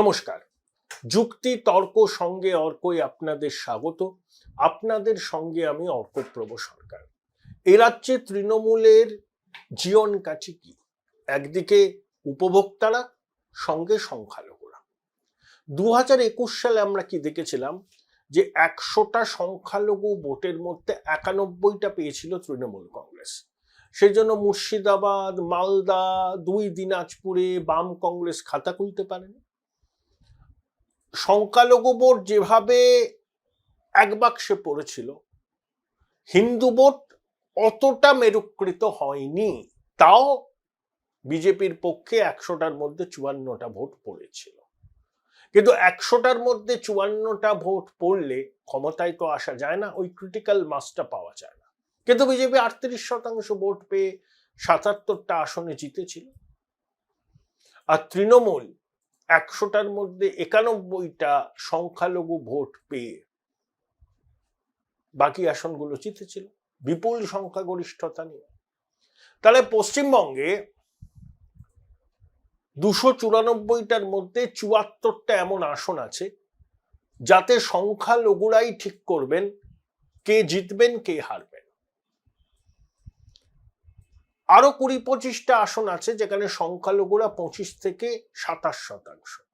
নমস্কার। যুক্তি তর্ক সঙ্গে অর্কই আপনাদের স্বাগত। আপনাদের সঙ্গে আমি অর্কপ্রভ সরকার। এ রাজ্যে তৃণমূলের জীবন কাঠি কি? একদিকে উপভোক্তারা, সঙ্গে সংখ্যালঘুরা। 2021 সালে আমরা কি দেখেছিলাম যে 100টা সংখ্যালঘু ভোটের মধ্যে 91টা পেয়েছিল তৃণমূল কংগ্রেস। সেই জন্য মুর্শিদাবাদ, মালদা, 2 দিনাজপুরে বাম কংগ্রেস খাতা খুলতে পারেনি। সংখ্যালঘু ভোট যেভাবে এক বাক্সে পড়েছিল, হিন্দু ভোট অতটা মেরুকৃত হয়নি। তাও বিজেপির পক্ষে 100টার মধ্যে 54টা ভোট পড়েছিল। কিন্তু 100টার মধ্যে 54টা ভোট পড়লে ক্ষমতায় তো আসা যায় না, ওই ক্রিটিক্যাল মাসটা পাওয়া যায় না। কিন্তু বিজেপি 38% ভোট পেয়ে 77টা আসনে জিতেছিল। আর তৃণমূল 100টার মধ্যে 91টা সংখ্যালঘু ভোট পেয়ে বাকি আসনগুলো জিতেছিল বিপুল সংখ্যাগরিষ্ঠতা নিয়ে। তাহলে পশ্চিমবঙ্গে 294টার মধ্যে 74টা এমন আসন আছে যাতে সংখ্যালঘুরাই ঠিক করবেন কে জিতবেন কে হারবেন। আরো 20-25টা আসন আছে যেখানে সংখ্যালঘুরা 25 থেকে 27%,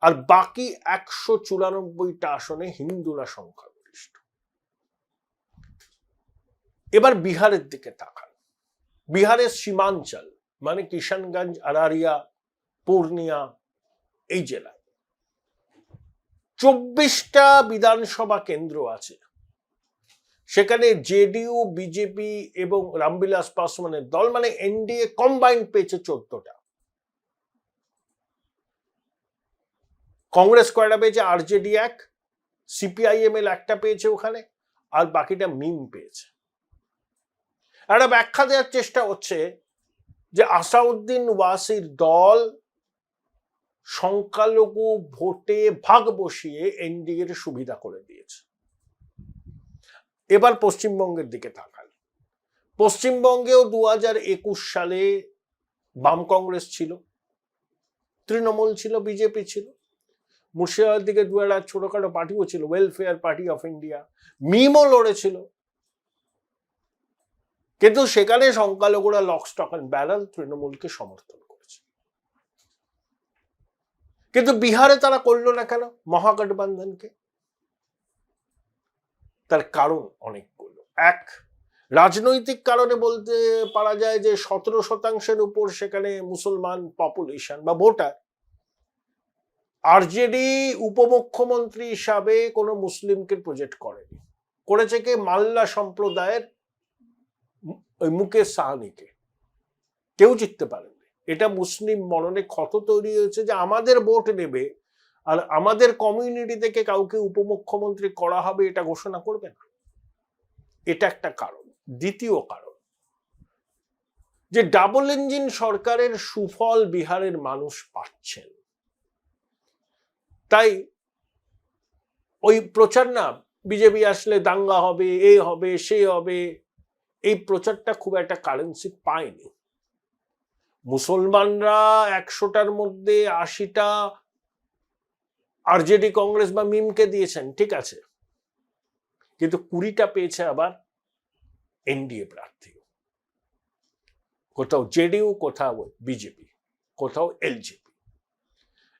আর বাকি 194টা আসনে হিন্দুরা সংখ্যাগরিষ্ঠ। এবার বিহারের দিকে তাকান। বিহারের সীমাঞ্চল মানে কিষানগঞ্জ, আরারিয়া, পূর্ণিয়া, এই জেলায় 24টা বিধানসভা কেন্দ্র আছে। সেখানে জেডিইউ, বিজেপি এবং রামবিলাস পাসওয়ানের দল মানে এনডিএ কম্বাইন্ড পেয়েছে 14টা। কংগ্রেস কয়টা পেয়েছে? আরজেডি 1, সিপিআইএমএল 1টা পেয়েছে ওখানে, আর বাকিটা মিম পেয়েছে। একটা ব্যাখ্যা দেওয়ার চেষ্টা হচ্ছে যে আসাউদ্দিন ওয়াসির দল সংখ্যালঘু ভোটে ভাগ বসিয়ে এনডিএর সুবিধা করে দিয়েছে। এবার পশ্চিমবঙ্গের দিকে তাকান। পশ্চিমবঙ্গেও 2021 সালে বাম কংগ্রেস ছিল, তৃণমূল ছিল, বিজেপি ছিল। মুর্শিদাবাদের দিকে 2 ছোটখাটো পার্টিও ছিল, ওয়েলফেয়ার পার্টি অফ ইন্ডিয়া, মিমও লড়েছিল। কিন্তু সেখানে সংখ্যালঘুরা লক স্টক অ্যান্ড ব্যারেল তৃণমূলকে সমর্থন করেছে। কিন্তু বিহারে তারা করলো না কেন মহাগঠবন্ধনকে? তার কারণ অনেকগুলো। এক, রাজনৈতিক কারণে বলতে পারা যায় যে 17% উপর সেখানে মুসলমান পপুলেশন বা ভোটার। আরজেডি উপমুখ্যমন্ত্রী হিসাবে কোনো মুসলিমকে প্রজেক্ট করেনি, করেছে কে? মাল্লা সম্প্রদায়ের ওই মুকেশ সাহানিকে। কেউ জিততে পারেনি। এটা মুসলিম মননে ক্ষত তৈরি হয়েছে যে আমাদের ভোট নেবে আর আমাদের কমিউনিটি থেকে কাউকে উপমুখ্যমন্ত্রী করা হবে এটা ঘোষণা করবে না। এটা একটা কারণ। দ্বিতীয় কারণ, যে ডাবল ইঞ্জিন সরকারের সুফল বিহারের মানুষ পাচ্ছেন। তাই ওই প্রচার না, বিজেপি আসলে দাঙ্গা হবে, এ হবে, সে হবে, এই প্রচারটা খুব একটা কারেন্সি পায়নি। মুসলমানরা 100টার মধ্যে 80টা আরজেডি, কংগ্রেস বা মিমকে দিয়েছেন, ঠিক আছে, কিন্তু 20টা পেয়েছে আবার এনডিএ প্রার্থী। কোথাও জেডিইউ, কোথাও বিজেপি, কোথাও এলজেপি।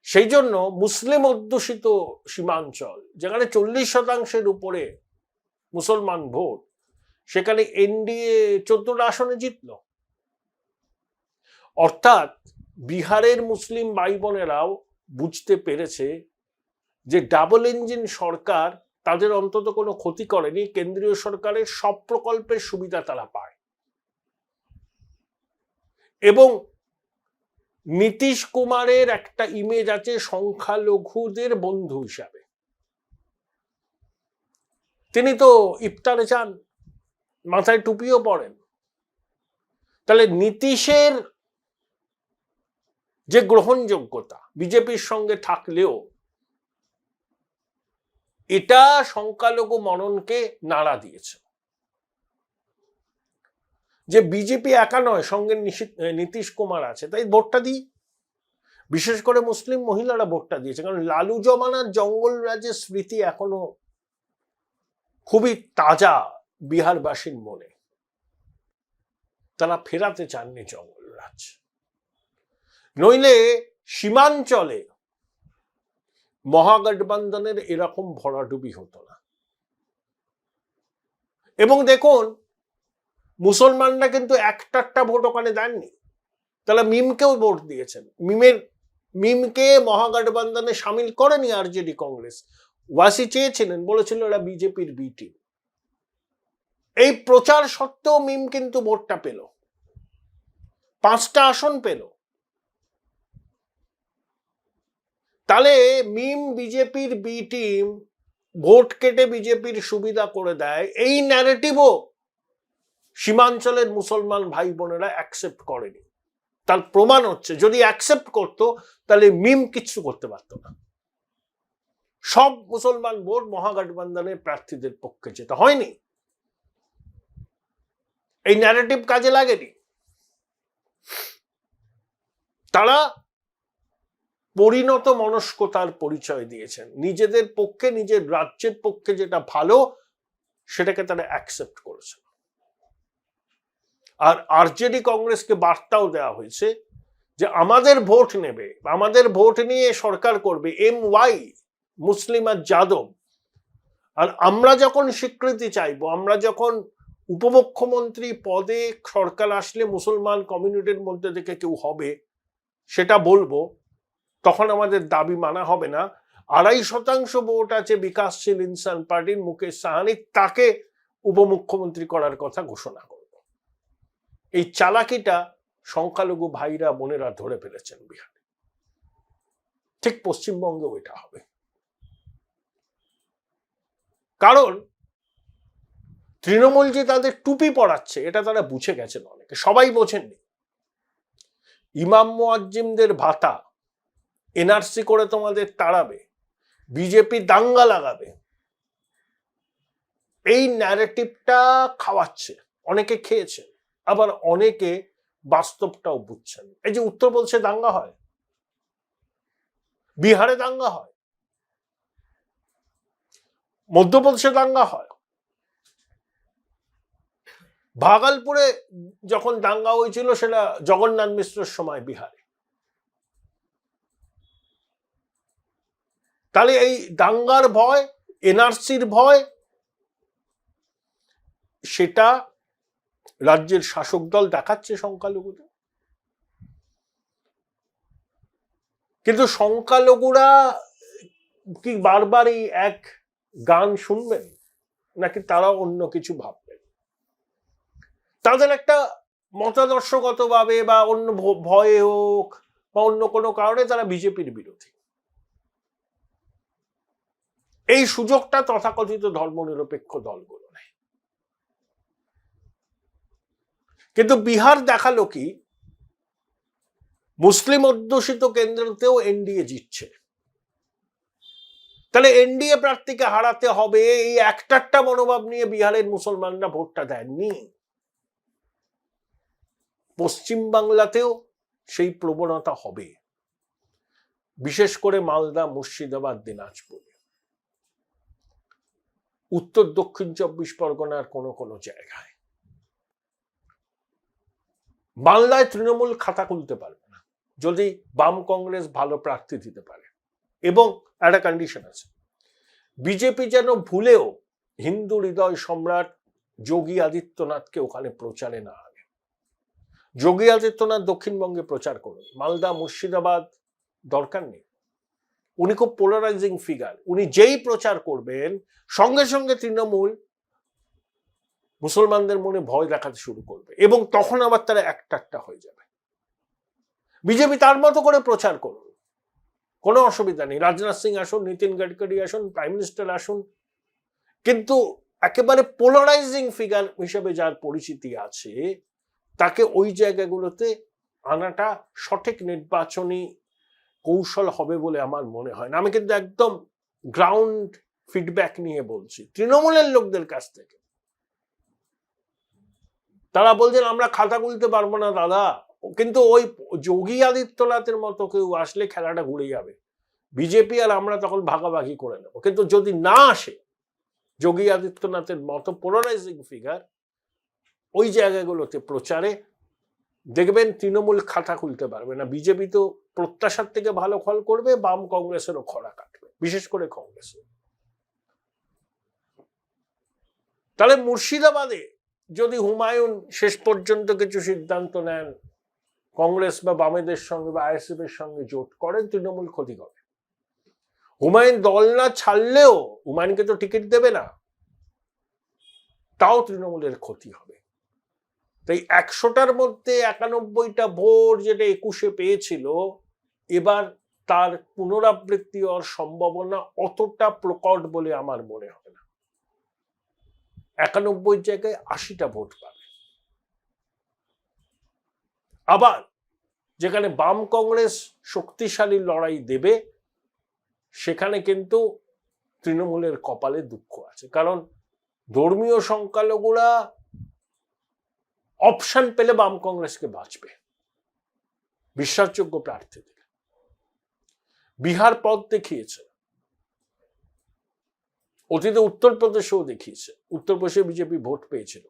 সেই জন্য মুসলিম অধ্যুষিত সীমাঞ্চল যেখানে 40%-এর উপরে মুসলমান ভোট, সেখানে এনডিএ 14টা আসনে জিতল। অর্থাৎ বিহারের মুসলিম ভাই বোনেরাও বুঝতে পেরেছে যে ডাবল ইঞ্জিন সরকার তাদের অন্তত কোনো ক্ষতি করেনি। কেন্দ্রীয় সরকারের সব প্রকল্পের সুবিধা তারা পায়। এবং নীতিশ কুমারের একটা ইমেজ আছে সংখ্যালঘুদের বন্ধু হিসাবে। তিনি তো ইফতারে যান, মাথায় টুপিও পরেন। তাহলে নীতিশের যে গ্রহণযোগ্যতা বিজেপির সঙ্গে থাকলেও এটা সংখ্যালঘু মননকে নাড়া দিয়েছে। যে বিজেপি একা নয়, সঙ্গে নীতিশ কুমার আছে, তাই ভোটটা দিই। বিশেষ করে মুসলিম মহিলারা ভোটটা দিয়েছে, কারণ লালু জমানার জঙ্গল রাজের স্মৃতি এখনো খুবই তাজা বিহারবাসীর মনে। তারা ফেরাতে চাননি জঙ্গল রাজ, নইলে সীমাঞ্চলে মহাগঠবন্ধনের এরকম ভরাডুবি হতো না। এবং দেখুন, মুসলমানরা কিন্তু একটা ভোট ওখানে দেননি, তারা মিমকেও ভোট দিয়েছেন। মিমকে মহাগঠবন্ধনে সামিল করেনি আরজেডি কংগ্রেস। ওয়াসি চেয়েছিলেন, বলেছিল এরা বিজেপির বি টিম। এই প্রচার সত্ত্বেও মিম কিন্তু ভোটটা পেল, 5টা আসন পেল। তাহলে মিম বিজেপির বি টিম, ভোট কেটে বিজেপির সুবিধা করে দেয়, এই ন্যারেটিভও সীমাঞ্চলের মুসলমান ভাই বোনেরা অ্যাকসেপ্ট করেনি। তার প্রমাণ হচ্ছে, যদি অ্যাকসেপ্ট করতো তাহলে মিম কিছু করতে পারত না। সব মুসলমান ভোট মহাগঠবন্ধনের প্রার্থীদের পক্ষে যেতে হয়নি, এই ন্যারেটিভ কাজে লাগেনি। তারা পরিণত মনস্কতার পরিচয় দিয়েছেন, নিজেদের পক্ষে, নিজের রাজ্যের পক্ষে যেটা ভালো সেটাকে তারা অ্যাকসেপ্ট করেছে। আর আরজেডি কংগ্রেসকে বার্তাও দেওয়া হয়েছে যে আমাদের ভোট নেবে, আমাদের ভোট নিয়ে সরকার করবে MY মুসলিম আর যাদব। আর আমরা যখন স্বীকৃতি চাইবো, আমরা যখন উপমুখ্যমন্ত্রী পদে সরকার আসলে মুসলমান কমিউনিটির মধ্যে থেকে কেউ হবে সেটা বলবো, তখন আমাদের দাবি মানা হবে না। 2.5% ভোট আছে বিকাশশীল ইনসান পার্টির মুকেশ সাহানি, তাকে উপমুখ্যমন্ত্রী করার কথা ঘোষণা করব। এই চালাকিটা সংখ্যালঘু ভাইরা বোনেরা ধরে ফেলেছেন বিহারে। ঠিক পশ্চিমবঙ্গেও এটা হবে, কারণ তৃণমূল যে তাদের টুপি পড়াচ্ছে এটা তারা বুঝে গেছেন, অনেকে, সবাই বোঝেননি। ইমাম মুয়াজ্জিমদের ভাতা NRC করে তোমাদের তাড়াবে, বিজেপি দাঙ্গা লাগাবে, এই ন্যারেটিভটা খাওয়াচ্ছে। অনেকে খেয়েছে, আবার অনেকে বাস্তবটাও বুঝছেন। এই যে উত্তরপ্রদেশে দাঙ্গা হয়, বিহারে দাঙ্গা হয়, মধ্যপ্রদেশে দাঙ্গা হয়, ভাগলপুরে যখন দাঙ্গা হয়েছিল সেটা জগন্নাথ মিশ্রের সময় বিহারে। তাহলে এই দাঙ্গার ভয়, NRCর ভয়, সেটা রাজ্যের শাসক দল দেখাচ্ছে সংখ্যালঘুদের। কিন্তু সংখ্যালঘুরা কি বারবার এই এক গান শুনবেন, নাকি তারা অন্য কিছু ভাববেন? তাদের একটা মতাদর্শগত ভাবে বা অন্য ভয়ে হোক বা অন্য কোনো কারণে তারা বিজেপির বিরোধী। এই সুযোগটা তথাকথিত ধর্মনিরপেক্ষ দলগুলো নেই। কিন্তু বিহার দেখালো কি, মুসলিম অধ্যুষিত কেন্দ্রতেও এনডিএ জিতছে। তাহলে এনডিএ প্রার্থীকে হারাতে হবে, এই একটা মনোভাব নিয়ে বিহারের মুসলমানরা ভোটটা দেননি। পশ্চিমবাংলাতেও সেই প্রবণতা হবে, বিশেষ করে মালদা, মুর্শিদাবাদ, দিনাজপুর, উত্তর দক্ষিণ 24 পরগনার কোনো জায়গায়। বাংলায় তৃণমূল খাতা খুলতে পারবে না যদি বাম কংগ্রেস ভালো প্রার্থী দিতে পারে। এবং একটা কন্ডিশন আছে, বিজেপি যেন ভুলেও হিন্দু হৃদয় সম্রাট যোগী আদিত্যনাথকে ওখানে প্রচারে না আনে। যোগী আদিত্যনাথ দক্ষিণবঙ্গে প্রচার করুন, মালদা, মুর্শিদাবাদ দরকার নেই। উনি খুব পোলারাইজিং ফিগার, উনি যেই প্রচার করবেন সঙ্গে সঙ্গে তৃণমূল মুসলমানদের মনে ভয় দেখাতে শুরু করবে, এবং তখন আবার তারা একটা হয়ে যাবে। বিজেপি তার মতো করে প্রচার করুন, কোনো অসুবিধা নেই। রাজনাথ সিং আসুন, নীতিন গডকরি আসুন, প্রাইম মিনিস্টার আসুন, কিন্তু একেবারে পোলারাইজিং ফিগার হিসেবে যার পরিচিতি আছে তাকে ওই জায়গাগুলোতে আনাটা সঠিক নির্বাচনী কৌশল হবে বলে আমার মনে হয় না। আমি কিন্তু একদম গ্রাউন্ড ফিডব্যাক নিয়ে বলছি, তৃণমূলের লোকদের কাছ থেকে। তারা বলছেন আমরা খাতা খুলতে পারবো না দাদা, কিন্তু ওই যোগী আদিত্যনাথের মতো কেউ আসলে খেলাটা ঘুরে যাবে, বিজেপি আর আমরা তখন ভাগাভাগি করে নেব। কিন্তু যদি না আসে যোগী আদিত্যনাথের মতো পোলারাইজিং ফিগার ওই জায়গাগুলোতে প্রচারে, দেখবেন তৃণমূল খাতা খুলতে পারবে না। বিজেপি তো প্রত্যাশার থেকে ভালো ফল করবে, বাম কংগ্রেসেরও খরা কাটবে, বিশেষ করে কংগ্রেস। তাহলে মুর্শিদাবাদে যদি হুমায়ুন শেষ পর্যন্ত কিছু সিদ্ধান্ত নেন, কংগ্রেস বা বামেদের সঙ্গে বা আইএসএফ এর সঙ্গে জোট করেন, তৃণমূল ক্ষতি করে। হুমায়ুন দল না ছাড়লেও, হুমায়ুনকে তো টিকিট দেবে না, তাও তৃণমূলের ক্ষতি হবে। তাই 100টার মধ্যে 91টা ভোট যেটা 21-এ পেয়েছিল, এবার তার পুনরাবৃত্তি হওয়ার সম্ভাবনা অতটা প্রকট বলে আমার মনে হয় না। 91 জায়গায় 80টা ভোট পাবে। আবার যেখানে বাম কংগ্রেস শক্তিশালী লড়াই দেবে, সেখানে কিন্তু তৃণমূলের কপালে দুঃখ আছে, কারণ ধর্মীয় সংখ্যালঘুরা অপশন পেলে বাম কংগ্রেসকে বাঁচবে বিশ্বাসযোগ্য প্রার্থী দিলে। বিহার পথ দেখিয়েছে, অতীতে উত্তরপ্রদেশেও দেখিয়েছে। উত্তরপ্রদেশে বিজেপি ভোট পেয়েছিল,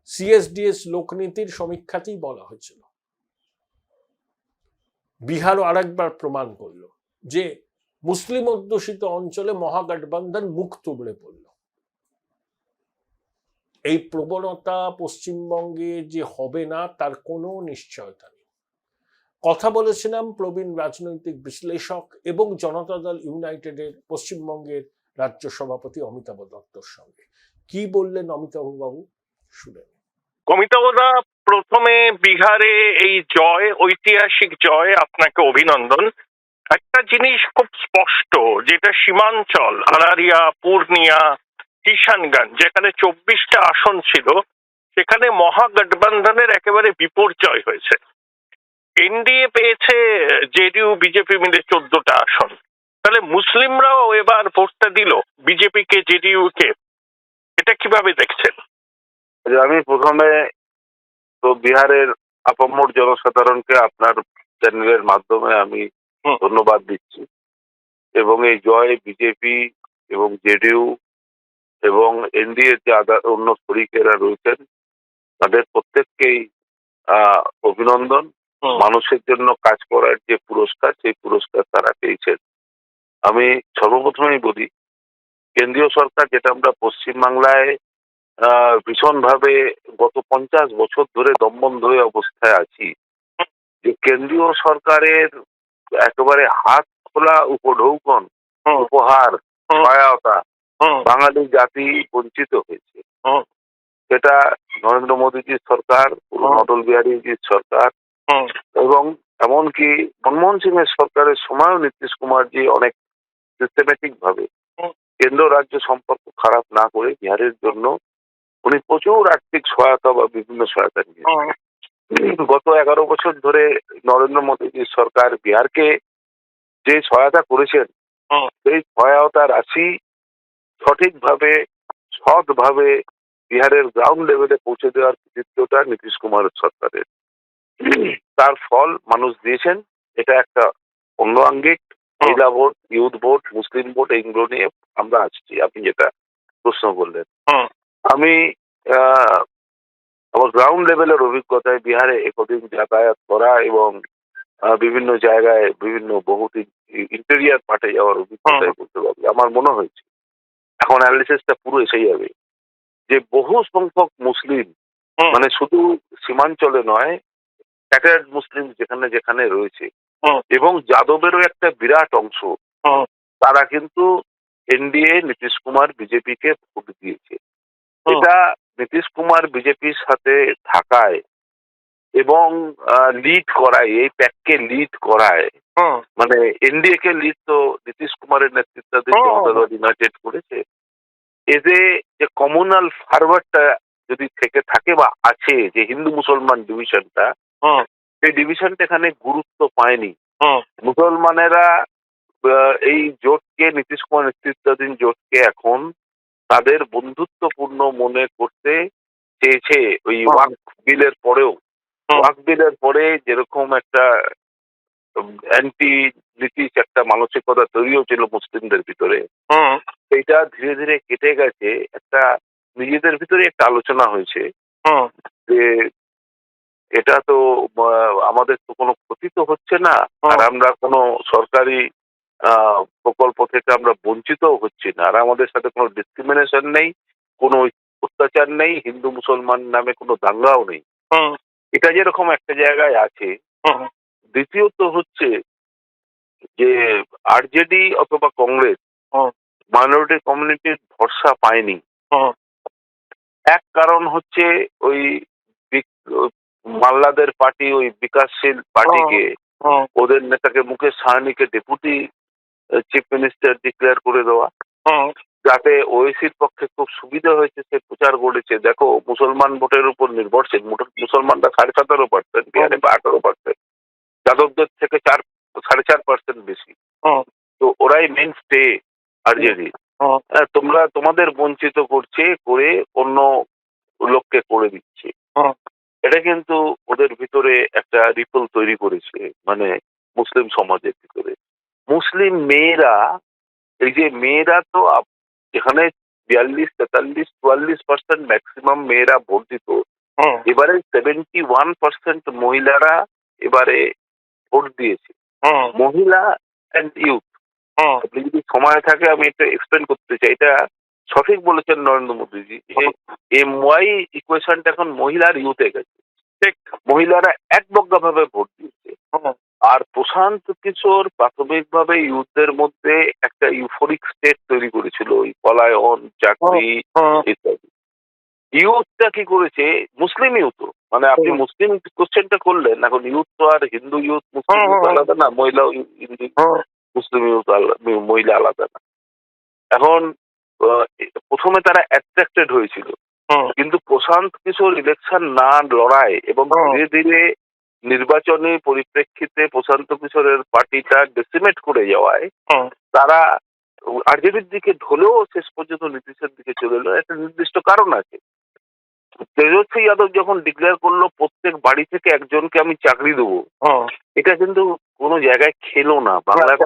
সিএসডিএস লোকনীতির সমীক্ষাতেই বলা হয়েছিল। বিহারও আরেকবার প্রমাণ করল যে মুসলিম অধ্যুষিত অঞ্চলে মহাগঠবন্ধন মুখ তুবড়ে পড়ল। এই প্রবণতা পশ্চিমবঙ্গে যে হবে না তার কোনো নিশ্চয়তা নেই। কথা বলেছিলাম প্রবীণ রাজনৈতিক বিশ্লেষক এবং জনতা দল ইউনাইটেডের পশ্চিমবঙ্গের রাজ্য সভাপতি অমিতাভ দত্তর সঙ্গে। কি বললেন অমিতাভ বাবু, শুনেন। অমিতাভদা, প্রথমে বিহারে এই জয়, ঐতিহাসিক জয়, আপনাকে অভিনন্দন। একটা জিনিস খুব স্পষ্ট, যেটা সীমাঞ্চল আরারিয়া, পূর্ণিয়া, কিষানগঞ্জ, যেখানে 24টা আসন ছিল, সেখানে মহাগঠবন্ধনের একেবারে বিপর্যয় হয়েছে। এনডিএ পেয়েছে জেডিইউ বিজেপি মিলে 14টা আসন। তাহলে মুসলিমরাও এবার ভোটটা দিল বিজেপিকে, জেডিইউ কে। এটা কিভাবে দেখছেন? আমি প্রথমে তো বিহারের আপামর জনসাধারণকে আপনার চ্যানেলের মাধ্যমে আমি ধন্যবাদ দিচ্ছি, এবং এই জয় বিজেপি এবং জেডিইউ এবং এনডিএ যে অন্য শরিকেরা রয়েছেন তাদের প্রত্যেককেই অভিনন্দন। মানুষের জন্য কাজ করার যে পুরস্কার, সেই পুরস্কার তারা পেয়েছেন। আমি সর্বপ্রথমেই বলি, কেন্দ্রীয় সরকার, যেটা আমরা পশ্চিমবাংলায় ভীষণভাবে গত 50 বছর ধরে দমবন্ধ হয়ে অবস্থায় আছি, যে কেন্দ্রীয় সরকারের একেবারে হাত খোলা উপঢৌকন, উপহার, সহায়তা বাঙালি জাতি বঞ্চিত হয়েছে। সেটা নরেন্দ্র মোদীজির সরকার, অটল বিহারীজির সরকার, এবং এমনকি মনমোহন সিং এর সরকারের সময়ও নীতিশ কুমারজি অনেক সিস্টেমেটিক ভাবে কেন্দ্র রাজ্য সম্পর্ক খারাপ না করে বিহারের জন্য উনি প্রচুর আর্থিক সহায়তা বা বিভিন্ন সহায়তা নিয়েছেন। গত 11 বছর ধরে নরেন্দ্র মোদীজির সরকার বিহারকে যে সহায়তা করেছেন, সেই সহায়তা রাশি সঠিকভাবে, সৎভাবে বিহারের গ্রাউন্ড লেভেলে পৌঁছে দেওয়ার কৃতিত্বটা নীতিশ কুমারের সরকারের। তার ফল মানুষ দিয়েছেন। এটা একটা অন্য আঙ্গিক। মহিলা ভোট, ইউথ ভোট, মুসলিম ভোট, এইগুলো নিয়ে আমরা আসছি, আপনি যেটা প্রশ্ন করলেন। আমি আমার গ্রাউন্ড লেভেলের অভিজ্ঞতায় বিহারে একদিন যাতায়াত করা এবং বিভিন্ন জায়গায় বিভিন্ন বহুদিন ইন্টেরিয়ার পার্টে যাওয়ার অভিজ্ঞতায় বলতে পারি, আমার মনে হয়েছে, এখন অ্যানালিসিসটা পুরো এসে যাবে, যে বহু সংখ্যক মুসলিম, মানে শুধু সীমাঞ্চলে নয়, স্ক্যাটার্ড মুসলিম যেখানে যেখানে রয়েছে, এবং যাদবেরও একটা বিরাট অংশ, তারা কিন্তু এনডিএ, নীতিশ কুমার, বিজেপিকে ভোট দিয়েছে। এটা নীতিশ কুমার বিজেপির সাথে থাকায় এবং লিড করায়, এই প্যাককে লিড করায়, মানে এনডিএ কে লিড তো নীতিশ কুমারের নেতৃত্বাধীন জনতা দল ইউনাইটেড করেছে। এতে যে কমিউনাল ফারওয়ার্ডটা যদি থেকে থাকে বা আছে, যে হিন্দু মুসলমান ডিভিশনটা, সেই ডিভিশনটা এখানে গুরুত্ব পায়নি। মুসলমানেরা এই জোটকে, নীতিশ কুমার নেতৃত্বাধীন জোটকে এখন তাদের বন্ধুত্বপূর্ণ মনে করতে চেয়েছে। ওই ওয়াকফ বিলের পরেও ওয়াক বিলের পরে যেরকম একটা অ্যান্টি ব্রিটিশ একটা মানসিকতা তৈরি হয়েছিল মুসলিমদের ভিতরে, সেইটা ধীরে ধীরে কেটে গেছে। একটা নিজেদের ভিতরে একটা আলোচনা হয়েছে যে এটা তো আমাদের তো কোনো ক্ষতি তো হচ্ছে না, আর আমরা কোনো সরকারি প্রকল্প থেকে আমরা বঞ্চিত হচ্ছি না, আর আমাদের সাথে কোনো ডিসক্রিমিনেশন নেই, কোনো অত্যাচার নেই, হিন্দু মুসলমান নামে কোনো দাঙ্গাও নেই। এটা যেরকম একটা জায়গায় আছে, দ্বিতীয়ত হচ্ছে যে আরজেডি অথবা কংগ্রেস মাইনরিটি কমিউনিটির ভরসা পায়নি। এক কারণ হচ্ছে ওই মাল্লাদের পার্টি, ওই বিকাশশীল পার্টিকে, ওদের নেতাকে মুকেশ সাহানিকে ডেপুটি চিফ মিনিস্টার ডিক্লেয়ার করে দেওয়া, যাতে ওয়েসির পক্ষে খুব সুবিধা হয়েছে। সে প্রচার করেছে, দেখো মুসলমান ভোটের উপর নির্ভরশীল, মুসলমানরা 17.5%, বিহারে 18%, যাদবদের থেকে 4.5% বেশি। তো ওরাই মেন স্টে আরজেডি। তোমরা তোমাদের বঞ্চিত করছে, করে অন্য লোককে করে দিচ্ছে। এটা কিন্তু ওদের ভিতরে একটা রিপল তৈরি করেছে, মানে মুসলিম সমাজের ভিতরে। মুসলিম মেয়েরা, এই যে মেয়েরা তো এখানে 42, 43, 44% ম্যাক্সিমাম মেয়েরা ভোট দিত, এবারে 71% মহিলারা এবারে ভোট দিয়েছে। মহিলা অ্যান্ড ইউথ, আপনি যদি সময় থাকে আমি এটা এক্সপ্লেন করতে চাই। এটা সঠিক বলেছেন নরেন্দ্র মোদীজি, যে MY ইকুয়েশনটা এখন মহিলার ইউথে গেছে। ঠিক, মহিলারা একবজ্ঞা ভাবে ভোট দিয়েছে। আর প্রশান্ত কিশোর প্রাথমিকভাবে ইউথদের মধ্যে একটা ইউফোরিক স্টেট তৈরি করেছিল, ওই পলায়ন, চাকরি ইত্যাদি। ইউথটা কি করেছে, মুসলিম ইউথ, মানে আপনি মুসলিম কোশ্চেনটা করলেন, এখন ইউথ তো আর হিন্দু ইউথ মুসলিম ইউথ আলাদা না, মহিলা মুসলিম ইউথ মহিলা আলাদা না। এখন প্রথমে তারা অ্যাট্রাক্টেড হয়েছিল, কিন্তু প্রশান্ত কিশোর ইলেকশন না লড়ায় এবং ধীরে ধীরে নির্বাচনী পরিপ্রেক্ষিতে প্রশান্ত কিশোরের পার্টিটা ডেসিমেট করে যাওয়ায় তারা আরজেডির দিকে ঢলেও শেষ পর্যন্ত নীতিশের দিকে চলে এলো। একটা নির্দিষ্ট কারণ আছে। তেজস্বী যাদব যখন ডিক্লেয়ার করলো প্রত্যেক বাড়ি থেকে একজনকে আমি চাকরি দেবো, এটা কিন্তু কোনো জায়গায় খেলো না, বাংলায়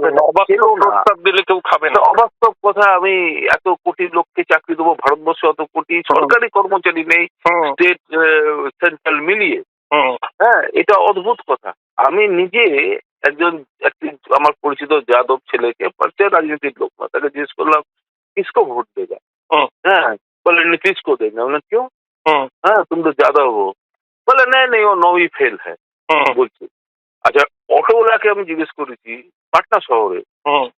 খেলো না, দিলে কেউ খাবে না। অবাস্তব কথা। আমি এত কোটি লোককে চাকরি দেবো, ভারতবর্ষে অত কোটি সরকারি কর্মচারী নেই, স্টেট সেন্ট্রাল মিলিয়ে। হ্যাঁ, এটা অদ্ভুত কথা। আমি নিজে একটি আমার পরিচিত যাদব ছেলেকে, রাজনীতির লোক না, তাকে জিজ্ঞেস করলাম কিসকো ভোট দেগা? হ্যাঁ, বলে नीतीश को देंगे। बोले क्यों? हाँ, तुम तो ज्यादा हो। बोले नहीं नहीं, वो 9वीं फेल है। বলছি আচ্ছা, অটোওয়ালাকে আমি জিজ্ঞেস করেছি পাটনা শহরে,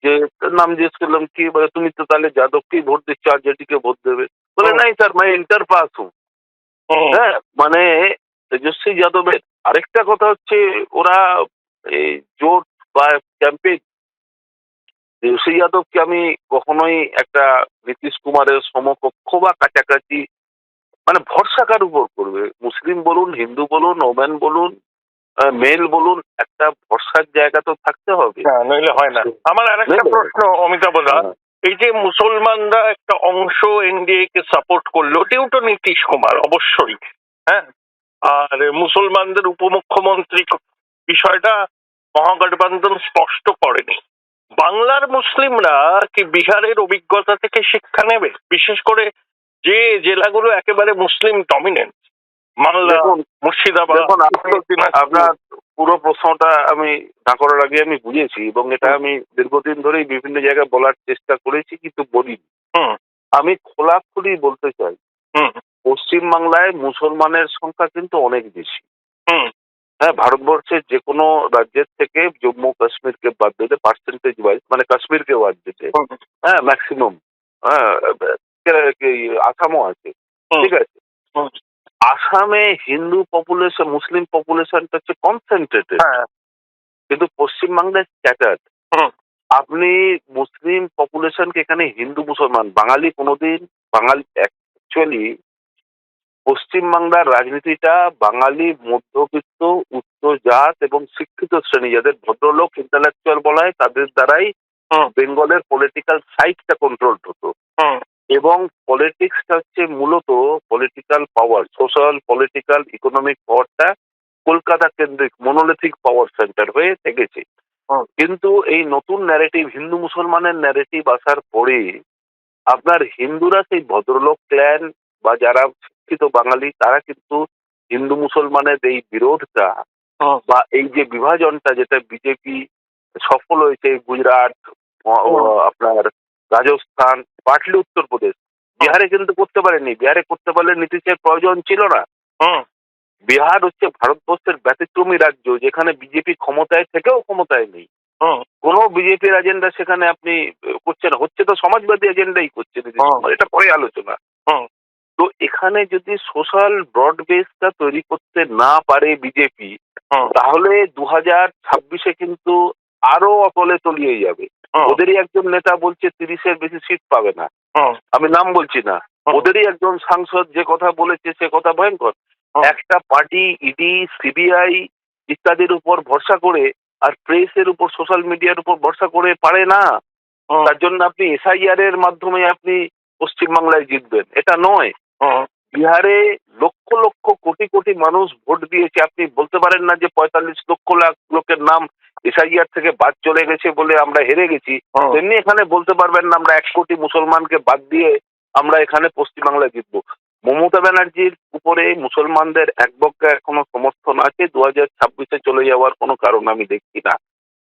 যে নাম জিজ্ঞেস করলাম কি, বলে তুমি তো তাহলে যাদবকেই ভোট দিচ্ছ, আরজেডিকে ভোট দেবে। বলে নাই স্যার, मैं इंटर पास हूँ। হ্যাঁ, মানে তেজস্বী যাদবের আরেকটা কথা হচ্ছে, ওরা এই জোট বা ক্যাম্পেইন, তেজস্বী যাদবকে আমি কখনোই একটা নীতিশ কুমারের সমকক্ষ বা কাছাকাছি, মানে ভরসা কার উপর করবে, মুসলিম বলুন, হিন্দু বলুন, ওমেন বলুন, মেল বলুন, একটা ভরসার জায়গা তো থাকতে হবে, নইলে হয় না। আমার আরেকটা প্রশ্ন অমিতাভ দা, এই যে মুসলমানরা একটা অংশ এনডিএ কে সাপোর্ট করলো ডিউ টু নীতিশ কুমার, অবশ্যই, হ্যাঁ, আর মুসলমানদের উপমুখ্যমন্ত্রী বিষয়টা মহাগঠবন্ধন স্পষ্ট করেনি। বাংলার মুসলিমরা কি বিহারের অভিজ্ঞতা থেকে শিক্ষা নেবে? বিশেষ করে যে জেলাগুলো একেবারে মুসলিম ডমিনেন্ট, মালদা, মুর্শিদাবাদ। আপনার পুরো প্রশ্নটা আমি না করার আগে আমি বুঝেছি, এবং এটা আমি দীর্ঘদিন ধরেই বিভিন্ন জায়গায় বলার চেষ্টা করেছি, কিন্তু বলিনি। আমি খোলাখুলি বলতে চাই, পশ্চিমবাংলায় মুসলমানের সংখ্যা কিন্তু অনেক বেশি। হ্যাঁ, ভারতবর্ষের যে কোনো রাজ্যের থেকে জম্মু কাশ্মীরকে বাদ দিতে, পার্সেন্টেজ ওয়াইজ, মানে কাশ্মীরকে বাদ দিতে, হ্যাঁ ম্যাক্সিমাম, হ্যাঁ আসামও আছে, ঠিক আছে। আসামে হিন্দু পপুলেশন, মুসলিম পপুলেশনটা হচ্ছে কনসেন্ট্রেটেড, কিন্তু পশ্চিমবাংলায় স্ক্যাটার্ড। আপনি মুসলিম পপুলেশনকে এখানে হিন্দু মুসলমান, বাঙালি কোনোদিন, বাঙালি অ্যাকচুয়ালি পশ্চিমবাংলার রাজনীতিটা বাঙালি মধ্যবিত্ত উচ্চ জাত এবং শিক্ষিত শ্রেণী, যাদের ভদ্রলোক ইন্টালেকচুয়াল বলা হয়, তাদের দ্বারাই বেঙ্গলের পলিটিক্যাল সাইটটা কন্ট্রোল হতো। এবং পলিটিক্সটা হচ্ছে মূলত পলিটিক্যাল পাওয়ার, সোশ্যাল, পলিটিক্যাল, ইকোনমিক পাওয়ারটা কলকাতা কেন্দ্রিক মনোলিথিক পাওয়ার সেন্টার হয়ে থেকেছে। হুম। কিন্তু এই নতুন ন্যারেটিভ, হিন্দু মুসলমানের ন্যারেটিভ আসার পরে আপনার হিন্দুরা সেই ভদ্রলোক ক্ল্যান বা যারা শিক্ষিত বাঙালি তারা কিন্তু হিন্দু মুসলমানের এই বিরোধটা হুম। বা এই যে বিভাজনটা যেটা বিজেপি সফল হয়েছে গুজরাট, আপনার রাজস্থান, পাটলি উত্তরপ্রদেশ, বিহারে কিন্তু করতে পারেনি। বিহারে করতে পারলে নীতিশের প্রয়োজন ছিল না। হুম। বিহার হচ্ছে ভারতবর্ষের ব্যতিক্রমী রাজ্য যেখানে বিজেপি ক্ষমতায় থেকেও ক্ষমতায় নেই। হুম। কোনো বিজেপির এজেন্ডা সেখানে আপনি করছেন, হচ্ছে তো সমাজবাদী এজেন্ডাই করছে নীতিশ কুমার, এটা পরে আলোচনা। হুম। তো এখানে যদি সোশ্যাল ব্রড বেসটা তৈরি করতে না পারে বিজেপি, হুম। তাহলে 2026-এ কিন্তু আরো অতলে তলিয়ে যাবে। হুম। ওদেরই একজন নেতা বলছে 30-এর বেশি সিট পাবে না, হুম। আমি নাম বলছি না। হুম। ওদেরই একজন সাংসদ যে কথা বলেছে সে কথা ভয়ঙ্কর। হুম। একটা পার্টি ইডি, সিবিআই ইত্যাদির উপর ভরসা করে আর প্রেসের উপর, সোশ্যাল মিডিয়ার উপর ভরসা করে পারে না। হুম। তার জন্য আপনি এসআইআর এর মাধ্যমে আপনি পশ্চিমবাংলায় জিতবেন, এটা নয়। হুম। বিহারে লক্ষ লক্ষ কোটি কোটি মানুষ ভোট দিয়েছে। আপনি বলতে পারেন না যে 45 লক্ষ লোকের নাম এসআইআর থেকে বাদ চলে গেছে বলে আমরা হেরে গেছি। হুম। তেমনি এখানে বলতে পারবেন না আমরা 1 কোটি মুসলমানকে বাদ দিয়ে আমরা এখানে পশ্চিমবাংলায় জিতবো। মমতা ব্যানার্জির উপরে মুসলমানদের একবক্কা এখনো সমর্থন আছে। 2026-এ চলে যাওয়ার কোনো কারণ আমি দেখছি না।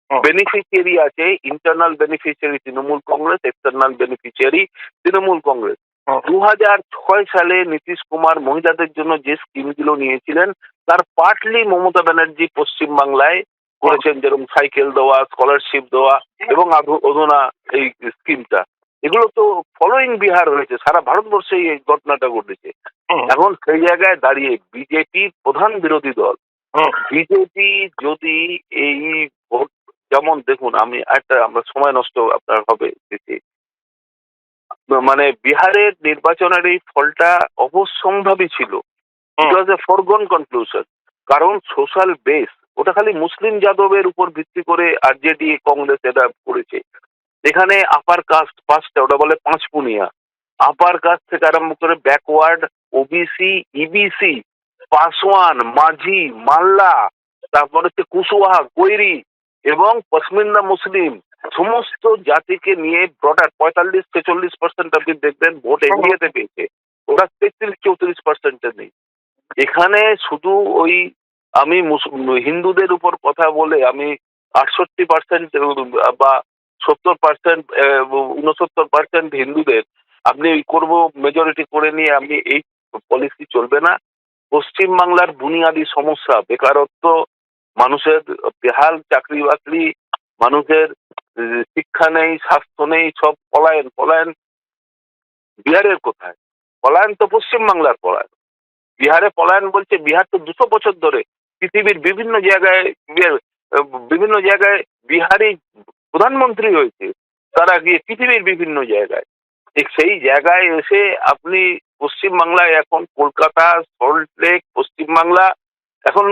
হুম। বেনিফিশিয়ারি আছে, internal beneficiary Trinamool Congress, external beneficiary Trinamool Congress. হুম। 2006 সালে নীতিশ কুমার মহিলাদের জন্য যে স্কিমগুলো নিয়েছিলেন তার পার্টলি মমতা ব্যানার্জি পশ্চিমবাংলায় করেছেন, যেরকম সাইকেল দেওয়া, স্কলারশিপ দেওয়া এবং অধুনা এই স্কিমটা। এগুলো তো ফলোইং বিহার হয়েছে, সারা ভারতবর্ষে এই ঘটনাটা ঘটেছে। হুম। এখন সেই জায়গায় দাঁড়িয়ে বিজেপি প্রধান বিরোধী দল, হুম। বিজেপি যদি এই ভোট, যেমন দেখুন আমরা সময় নষ্ট আপনার হবে দিতে, মানে বিহারের নির্বাচনের এই ফলটা অবশ্যম্ভাবী ছিল। ইট ওয়াজ এ ফরগন কনক্লুশন। কারণ সোশ্যাল বেস ওটা খালি মুসলিম যাদবের উপর ভিত্তি করে আরজেডি কংগ্রেস এটা করেছে। এখানে আপার কাস্ট পাঁচটা, ওটা বলে পাঁচপুনিয়া, আপার কাস্ট থেকে আরম্ভ করে ব্যাকওয়ার্ড, ওবিসি, ইবিসি, পাসওয়ান, মাঝি, মাল্লা, তারপর হচ্ছে কুশওয়াহা, কৈরি এবং পশমিনা মুসলিম, সমস্ত জাতিকে নিয়ে ব্রডার 45-46% আপনি দেখবেন ভোট এনডিএতে পেয়েছে। ওরা 33-34% নেই। এখানে শুধু ওই আমি হিন্দুদের উপর কথা বলে আমি 68% বা 70%, 69% হিন্দুদের আপনি করব মেজরিটি করে নিয়ে আমি এই পলিসি চলবে না। পশ্চিমবাংলার বুনিয়াদী সমস্যা বেকারত্ব, মানুষের বেহাল চাকরি বাকরি, মানুষের শিক্ষা নেই, স্বাস্থ্য নেই, সব পলায়ন পলায়ন। বিহারের কোথায় পলায়ন? তো পশ্চিমবাংলার পলায়ন। বিহারে পলায়ন বলছে, বিহার তো 200 বছর ধরে পৃথিবীর বিভিন্ন জায়গায় বিহারি প্রধানমন্ত্রী হয়েছে, তারা গিয়ে পৃথিবীর বিভিন্ন জায়গায়। ঠিক সেই জায়গায় এসে আপনি পশ্চিমবাংলায় এখন কলকাতা, সল্টলেক, পশ্চিমবাংলা এখন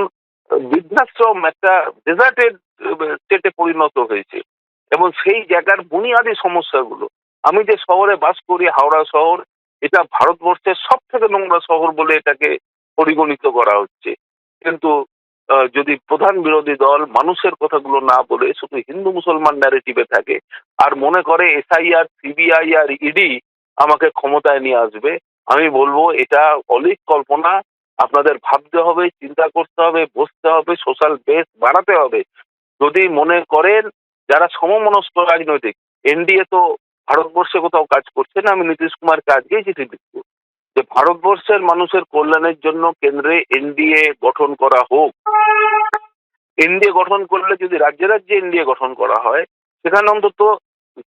বৃদ্ধাশ্রম একটা ডেজার্টেড স্টেটে পরিণত হয়েছে। এবং সেই জায়গার বুনিয়াদী সমস্যাগুলো, আমি যে শহরে বাস করি হাওড়া শহর, এটা ভারতবর্ষের সব থেকে নোংরা শহর বলে এটাকে পরিগণিত করা হচ্ছে। কিন্তু যদি প্রধান বিরোধী দল মানুষের কথাগুলো না বলে শুধু হিন্দু মুসলমান ন্যারেটিভে থাকে আর মনে করে এসআইআর, সিবিআই আর ইডি আমাকে ক্ষমতায় নিয়ে আসবে, আমি বলবো এটা অলীক কল্পনা। আপনাদের ভাবতে হবে, চিন্তা করতে হবে, বসতে হবে, সোশ্যাল বেস বাড়াতে হবে। যদি মনে করেন যারা সমমনস্ক রাজনৈতিক, এনডিএ তো ভারতবর্ষে কোথাও কাজ করছে না, আমি নীতিশ কুমারকে আজকেই চিঠি লিখব যে ভারতবর্ষের মানুষের কল্যাণের জন্য কেন্দ্রে এনডিএ গঠন করা হোক। এনডিএ গঠন করলে যদি রাজ্যে রাজ্যে এনডিএ গঠন করা হয়, সেখানে অন্তত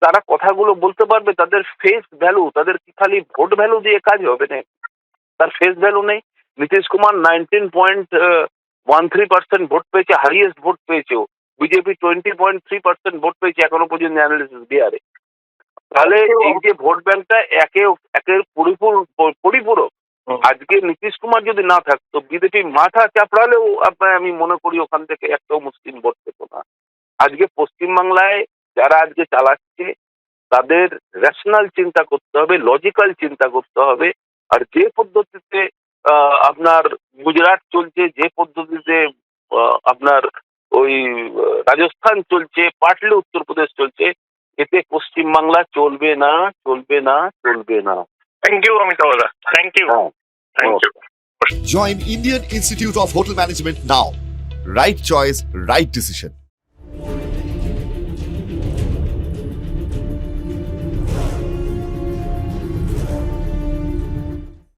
তারা কথাগুলো বলতে পারবে, তাদের ফেস ভ্যালু, তাদের কি খালি ভোট ভ্যালু দিয়ে কাজ হবে না? তার ফেস ভ্যালু নেই। নীতিশ কুমার 19.13% ভোট পেয়েছে, হাইয়েস্ট ভোট পেয়েছে। বিজেপি 20.3% ভোট পেয়েছে এখনো পর্যন্ত অ্যানালিসিস বিহারে। তাহলে এই যে ভোট ব্যাংকটা একের পরিপূরক। আজকে নীতিশ কুমার যদি না থাকতো, বিজেপি মাথা চাপড়ালেও আমি মনে করি ওখান থেকে একটাও মুসলিম ভোট পেত না। আজকে পশ্চিমবাংলায় যারা আজকে চালাচ্ছে তাদের রেশনাল চিন্তা করতে হবে, লজিক্যাল চিন্তা করতে হবে। আর যে পদ্ধতিতে আপনার গুজরাট চলছে, যে পদ্ধতিতে আপনার ওই রাজস্থান চলছে, পাটলে উত্তরপ্রদেশ চলছে, এতে পশ্চিমবাংলা চলবে না, চলবে না, চলবে না। Thank you Amitabh da, thank you, হ্যাঁ, thank you. Join Indian Institute of Hotel Management now. Right choice, right decision.